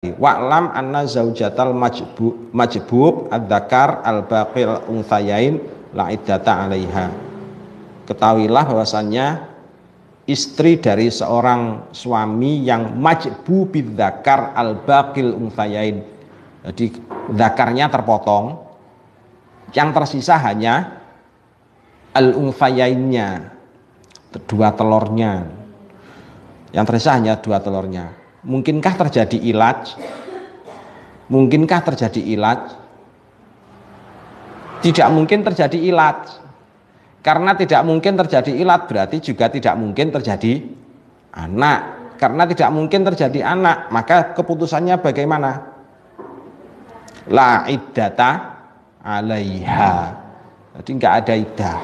Wa'lam anna zaujatal majbub adzakar al-baqil unthayain la iddata 'alaiha. Ketahuilah bahwasannya istri dari seorang suami yang majbu bidzakar al-baqil unthayain. Jadi zakarnya terpotong, yang tersisa hanya al-unthayainnya, dua telurnya. Yang tersisa hanya dua telurnya. Mungkinkah terjadi ilaj? Mungkinkah terjadi ilaj? Tidak mungkin terjadi ilaj. Karena tidak mungkin terjadi ilaj berarti juga tidak mungkin terjadi anak. Karena tidak mungkin terjadi anak, maka keputusannya bagaimana? La iddata 'alaiha. Jadi enggak ada iddah.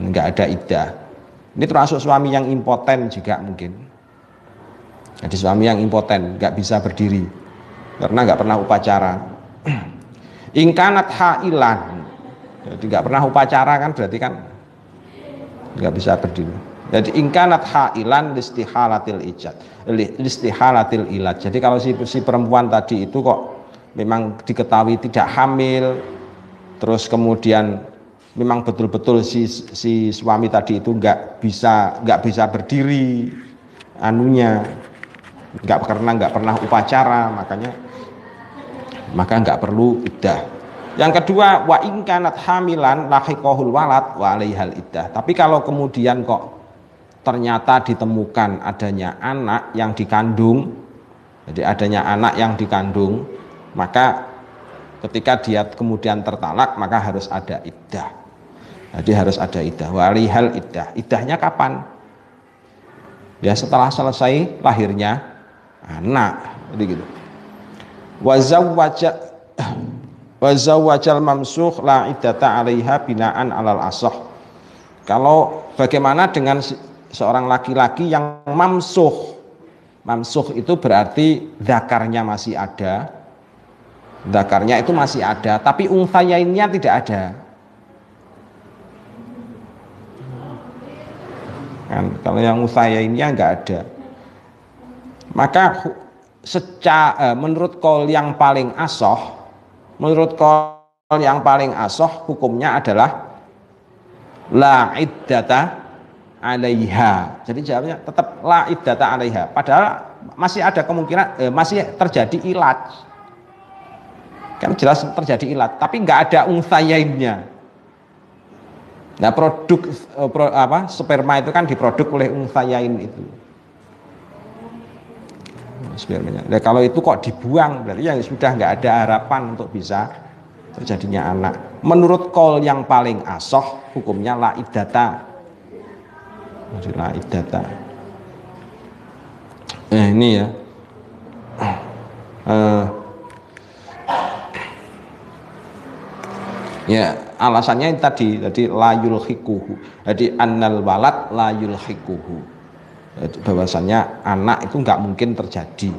Enggak ada iddah. Ini termasuk suami yang impoten juga mungkin. Jadi suami yang impoten, nggak bisa berdiri karena nggak pernah upacara. Ingkanat hailan, jadi nggak pernah upacara kan berarti kan nggak bisa berdiri. Jadi ingkanat hailan listihalatil ijad, listihalatil ilaj. Jadi kalau si perempuan tadi itu kok memang diketahui tidak hamil, terus kemudian memang betul-betul si suami tadi itu nggak bisa berdiri anunya. Karena nggak pernah upacara, maka nggak perlu iddah. Yang kedua, wa in kanat hamilan lahiqahul walad wa 'alaihal iddah. Tapi kalau kemudian kok ternyata ditemukan adanya anak yang dikandung, jadi adanya anak yang dikandung, maka ketika dia kemudian tertalak maka harus ada iddah. Jadi harus ada iddah. Wa 'alaihal iddah. Iddahnya kapan? Ya setelah selesai lahirnya anak, jadi gitu. Wazawwajal mamsukh la iddata 'alaiha binaan 'alal ashah. Kalau bagaimana dengan seorang laki-laki yang mamsukh? Mamsukh itu berarti zakarnya masih ada. Zakarnya itu masih ada, tapi unthayainnya tidak ada. Kan kalau yang unthayainnya enggak ada. Maka menurut qaul yang paling ashah, hukumnya adalah la iddata 'alaiha. Jadi jawabnya tetap la iddata 'alaiha. Padahal masih ada kemungkinan masih terjadi ilaj. Kan jelas terjadi ilaj, tapi enggak ada unthayainnya. Nah, sperma itu kan diproduk oleh unthayain itu. Spermanya. Nah, kalau itu kok dibuang berarti yang sudah nggak ada harapan untuk bisa terjadinya anak. Menurut qaul yang paling ashah hukumnya la iddata. La iddata. Ini ya. Ya, alasannya tadi la yulhikuhu. Jadi annal walad la yulhikuhu. Bahwasannya anak itu nggak mungkin terjadi.